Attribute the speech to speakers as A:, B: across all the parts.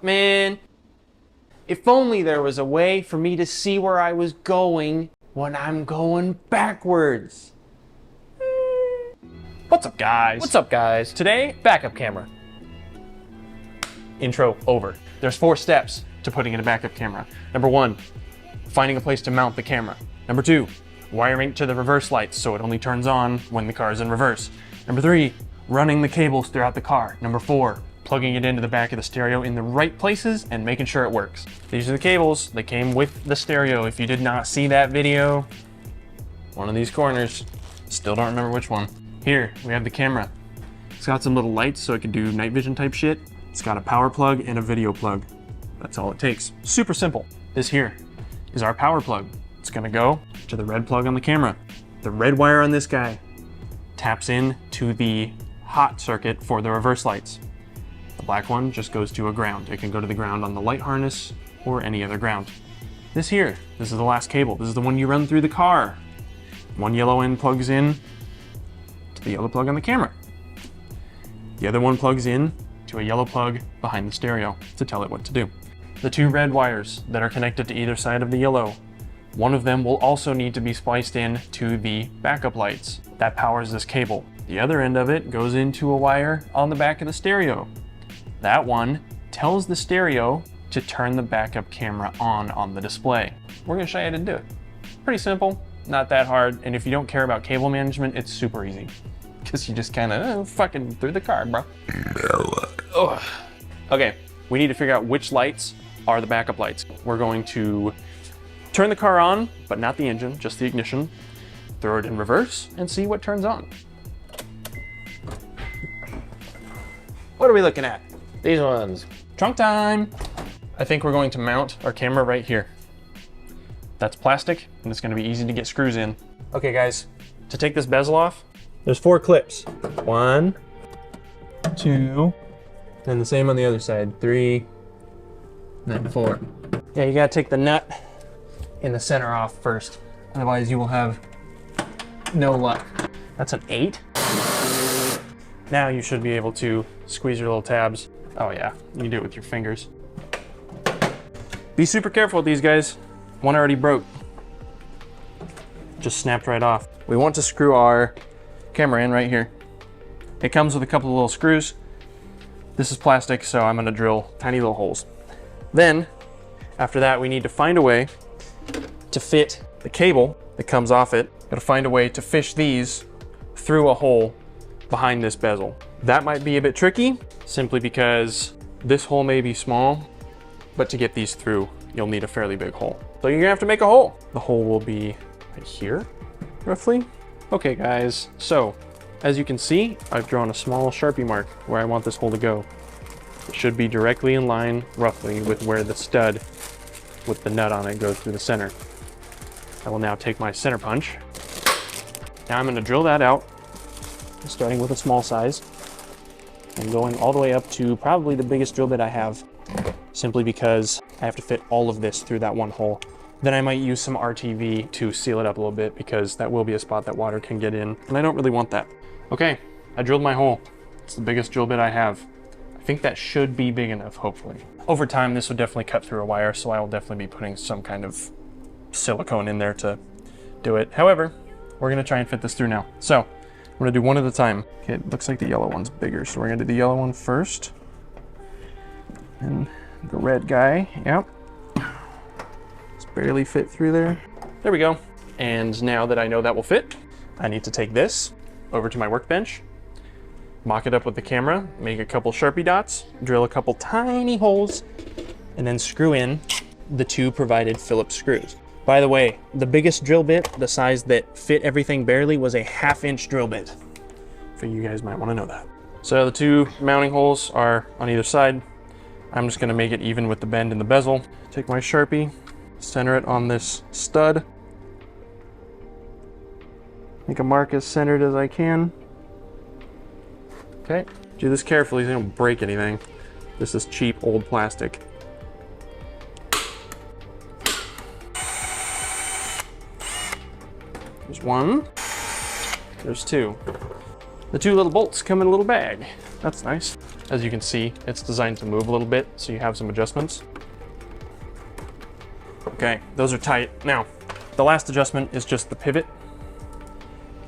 A: Man, if only there was a way for me to see where I was going when I'm going backwards.
B: What's up, guys?
A: What's up, guys?
B: Today, backup camera. Intro over.
A: There's 4 steps to putting in a backup camera. Number 1, finding a place to mount the camera. Number 2, wiring it to the reverse lights so it only turns on when the car is in reverse. Number 3, running the cables throughout the car. Number 4, plugging it into the back of the stereo in the right places and making sure it works. These are the cables that came with the stereo. If you did not see that video, one of these corners, still don't remember which one. Here, we have the camera. It's got some little lights so it can do night vision type shit. It's got a power plug and a video plug. That's all it takes. Super simple. This here is our power plug. It's gonna go to the red plug on the camera. The red wire on this guy taps in to the hot circuit for the reverse lights. The black one just goes to a ground. It can go to the ground on the light harness or any other ground. This here, this is the last cable. This is the one you run through the car. One yellow end plugs in to the yellow plug on the camera. The other one plugs in to a yellow plug behind the stereo to tell it what to do. The 2 red wires that are connected to either side of the yellow, one of them will also need to be spliced in to the backup lights. That powers this cable. The other end of it goes into a wire on the back of the stereo. That one tells the stereo to turn the backup camera on the display. We're gonna show you how to do it. Pretty simple, not that hard, and if you don't care about cable management, it's super easy. Because you just kinda fucking through the car, bro. Ugh. Okay, we need to figure out which lights are the backup lights. We're going to turn the car on, but not the engine, just the ignition. Throw it in reverse and see what turns on. What are we looking at?
B: These ones.
A: Trunk time. I think we're going to mount our camera right here. That's plastic and it's gonna be easy to get screws in. Okay guys, to take this bezel off, there's 4 clips. 1, 2, and the same on the other side. 3, then 4. Yeah, you gotta take the nut in the center off first. Otherwise you will have no luck. That's an 8. Now you should be able to squeeze your little tabs. Oh yeah, you can do it with your fingers. Be super careful with these guys. One already broke. Just snapped right off. We want to screw our camera in right here. It comes with a couple of little screws. This is plastic, so I'm gonna drill tiny little holes. Then, after that, we need to find a way to fit the cable that comes off it. Gotta find a way to fish these through a hole behind this bezel. That might be a bit tricky, simply because this hole may be small, but to get these through, you'll need a fairly big hole. So you're gonna have to make a hole. The hole will be right here, roughly. Okay guys, so as you can see, I've drawn a small Sharpie mark where I want this hole to go. It should be directly in line, roughly, with where the stud with the nut on it goes through the center. I will now take my center punch. Now I'm gonna drill that out, starting with a small size, and going all the way up to probably the biggest drill bit I have, simply because I have to fit all of this through that one hole. Then I might use some RTV to seal it up a little bit because that will be a spot that water can get in, and I don't really want that. Okay, I drilled my hole. It's the biggest drill bit I have. I think that should be big enough, hopefully. Over time, this will definitely cut through a wire, so I will definitely be putting some kind of silicone in there to do it. However, we're gonna try and fit this through now. So, I'm gonna do one at a time. Okay, it looks like the yellow one's bigger, so we're gonna do the yellow one first. And the red guy, yep. Just barely fit through there. There we go. And now that I know that will fit, I need to take this over to my workbench, mock it up with the camera, make a couple Sharpie dots, drill a couple tiny holes, and then screw in the 2 provided Phillips screws. By the way, the biggest drill bit, the size that fit everything barely, was a 1/2-inch drill bit. Figure you guys might want to know that. So the 2 mounting holes are on either side. I'm just gonna make it even with the bend in the bezel. Take my Sharpie, center it on this stud. Make a mark as centered as I can. Okay, do this carefully so you don't break anything. This is cheap old plastic. There's 1, there's 2. The 2 little bolts come in a little bag. That's nice. As you can see, it's designed to move a little bit, so you have some adjustments. Okay, those are tight. Now, the last adjustment is just the pivot.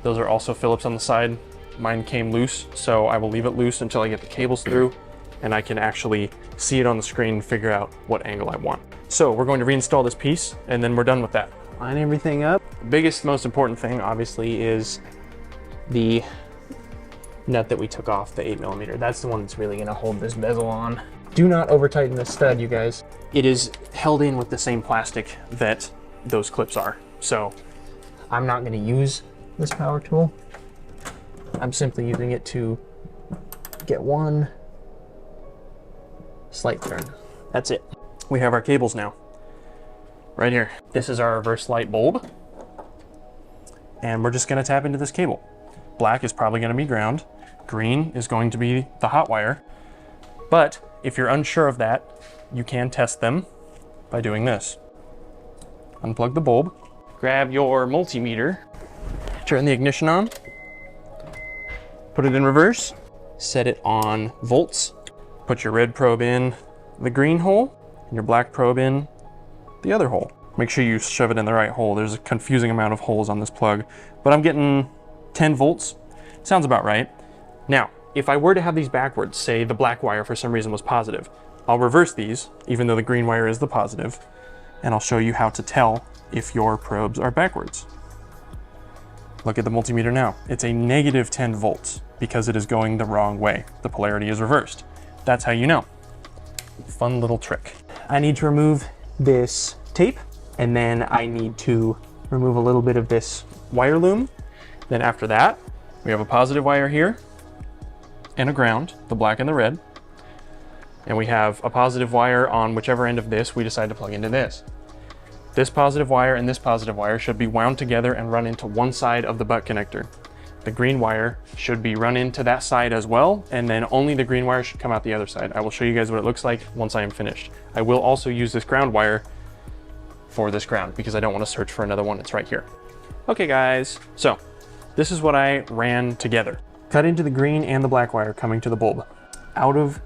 A: Those are also Phillips on the side. Mine came loose, so I will leave it loose until I get the cables through and I can actually see it on the screen and figure out what angle I want. So we're going to reinstall this piece and then we're done with that. Line everything up. The biggest, most important thing, obviously, is the nut that we took off, the 8mm. That's the one that's really gonna hold this bezel on. Do not over tighten this stud, you guys. It is held in with the same plastic that those clips are. So I'm not gonna use this power tool. I'm simply using it to get one slight turn. That's it. We have our cables now. Right here. This is our reverse light bulb. And we're just gonna tap into this cable. Black is probably gonna be ground. Green is going to be the hot wire. But if you're unsure of that, you can test them by doing this. Unplug the bulb, grab your multimeter, turn the ignition on, put it in reverse, set it on volts, put your red probe in the green hole, and your black probe in the other hole. Make sure you shove it in the right hole. There's a confusing amount of holes on this plug, but I'm getting 10 volts. Sounds about right. Now, if I were to have these backwards, say the black wire for some reason was positive, I'll reverse these, even though the green wire is the positive, and I'll show you how to tell if your probes are backwards. Look at the multimeter now. It's a negative 10 volts because it is going the wrong way. The polarity is reversed. That's how you know. Fun little trick. I need to remove this tape, and then I need to remove a little bit of this wire loom. Then after that, we have a positive wire here and a ground, the black and the red. And we have a positive wire on whichever end of this we decide to plug into this. This positive wire and this positive wire should be wound together and run into one side of the butt connector. The green wire should be run into that side as well, and then only the green wire should come out the other side. I will show you guys what it looks like once I am finished. I will also use this ground wire for this ground because I don't want to search for another one. It's right here. Okay guys, so this is what I ran together. Cut into the green and the black wire coming to the bulb. Out of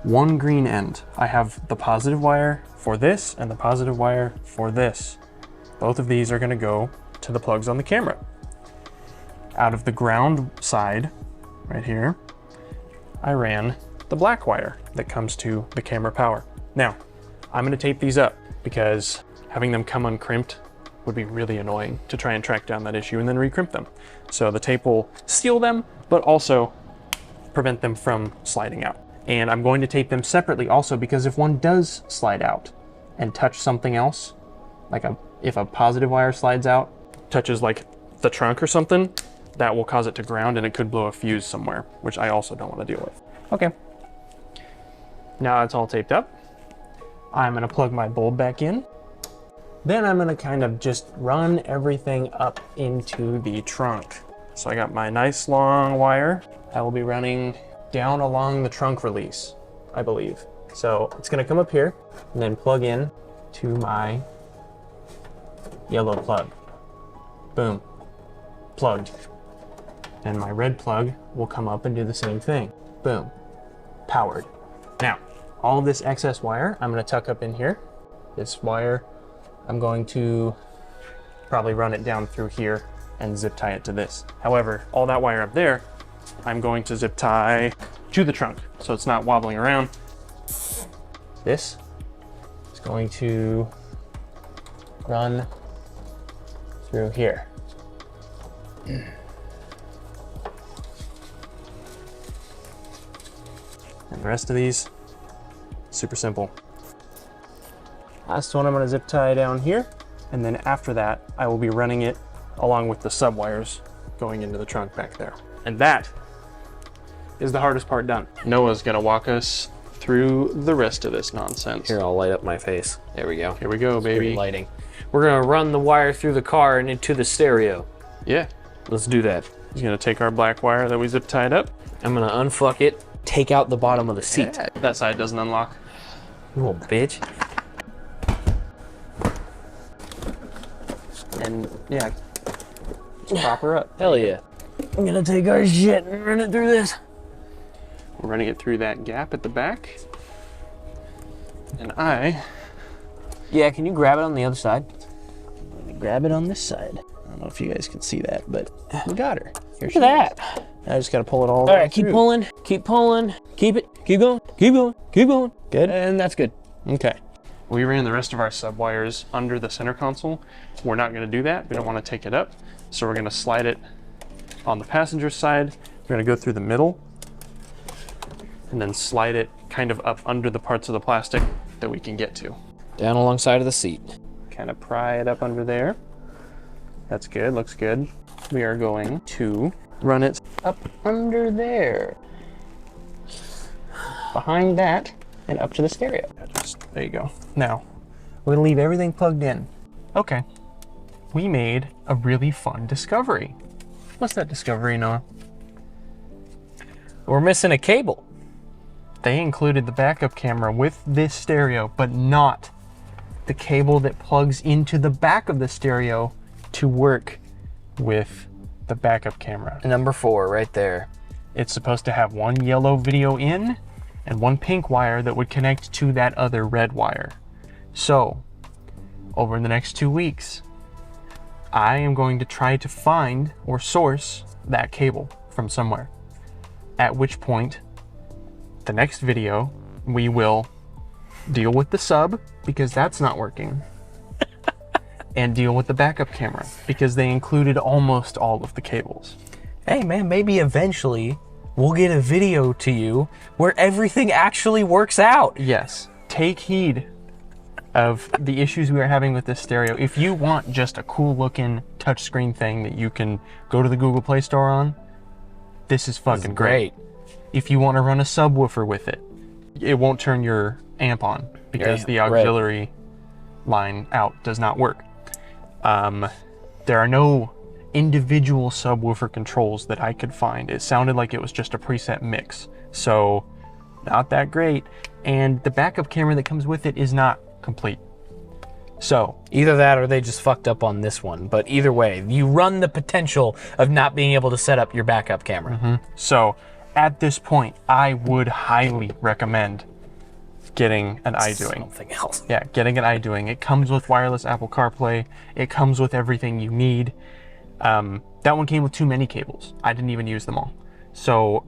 A: one green end, I have the positive wire for this and the positive wire for this. Both of these are gonna go to the plugs on the camera. Out of the ground side, right here, I ran the black wire that comes to the camera power. Now, I'm gonna tape these up because having them come uncrimped would be really annoying to try and track down that issue and then recrimp them. So the tape will seal them, but also prevent them from sliding out. And I'm going to tape them separately also because if one does slide out and touch something else, like if a positive wire slides out, touches like the trunk or something, that will cause it to ground and it could blow a fuse somewhere, which I also don't want to deal with. Okay, now it's all taped up. I'm gonna plug my bulb back in. Then I'm gonna kind of just run everything up into the trunk. So I got my nice long wire. I will be running down along the trunk release, I believe. So it's gonna come up here and then plug in to my yellow plug. Boom, plugged. And my red plug will come up and do the same thing. Boom, powered. Now, all of this excess wire, I'm gonna tuck up in here. This wire, I'm going to probably run it down through here and zip tie it to this. However, all that wire up there, I'm going to zip tie to the trunk so it's not wobbling around. This is going to run through here. And the rest of these, super simple. Last one I'm gonna zip tie down here. And then after that, I will be running it along with the sub wires going into the trunk back there. And that is the hardest part done. Noah's gonna walk us through the rest of this nonsense.
B: Here, I'll light up my face. There we go.
A: Here we go, baby.
B: Lighting. We're gonna run the wire through the car and into the stereo.
A: Yeah.
B: Let's do that.
A: He's gonna take our black wire that we zip tied up.
B: I'm gonna unfuck it, take out the bottom of the seat.
A: Yeah, that side doesn't unlock.
B: You little bitch.
A: And yeah, just prop her up.
B: Hell yeah. I'm gonna take our shit and run it through this.
A: We're running it through that gap at the back. And
B: Yeah, can you grab it on the other side?
A: let me grab it on this side. I don't know if you guys can see that, but we got her. Here
B: Look at that.
A: I just gotta pull it all.
B: All right, keep pulling, keep pulling, keep it, keep going, keep going, keep going.
A: Good.
B: And that's good.
A: Okay. We ran the rest of our sub wires under the center console. We're not gonna do that. We don't wanna take it up. So we're gonna slide it on the passenger side. We're gonna go through the middle and then slide it kind of up under the parts of the plastic that we can get to.
B: Down alongside of the seat.
A: Kind of pry it up under there. That's good, looks good. We are going to run it up under there. Behind that and up to the stereo. There you go. Now, we're gonna leave everything plugged in. Okay. We made a really fun discovery. What's that discovery, Noah?
B: We're missing a cable.
A: They included the backup camera with this stereo, but not the cable that plugs into the back of the stereo to work with the backup camera.
B: Number 4, right there.
A: It's supposed to have one yellow video in and one pink wire that would connect to that other red wire. So, over the next 2 weeks, I am going to try to find or source that cable from somewhere. At which point, the next video, we will deal with the sub, because that's not working, and deal with the backup camera, because they included almost all of the cables.
B: Hey man, maybe eventually we'll get a video to you where everything actually works out.
A: Yes, take heed of the issues we are having with this stereo. If you want just a cool looking touchscreen thing that you can go to the Google Play Store on, this is fucking great. If you want to run a subwoofer with it, it won't turn your amp on because the auxiliary line out does not work. There are no individual subwoofer controls that I could find. It sounded like it was just a preset mix, so not that great. And the backup camera that comes with it is not complete. So
B: either that or they just fucked up on this one. But either way, you run the potential of not being able to set up your backup camera.
A: So at this point, I would highly recommend getting an iDoing.
B: Something else.
A: Yeah, getting an iDoing. It comes with wireless Apple CarPlay. It comes with everything you need. That one came with too many cables. I didn't even use them all. So,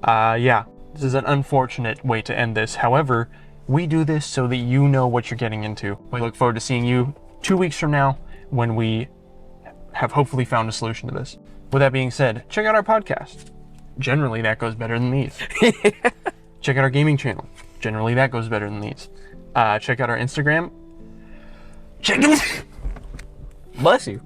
A: yeah, this is an unfortunate way to end this. However, we do this so that you know what you're getting into. We look forward to seeing you 2 weeks from now when we have hopefully found a solution to this. With that being said, check out our podcast. Generally, that goes better than these. Check out our gaming channel. Generally, that goes better than these. Check out our Instagram.
B: Bless you.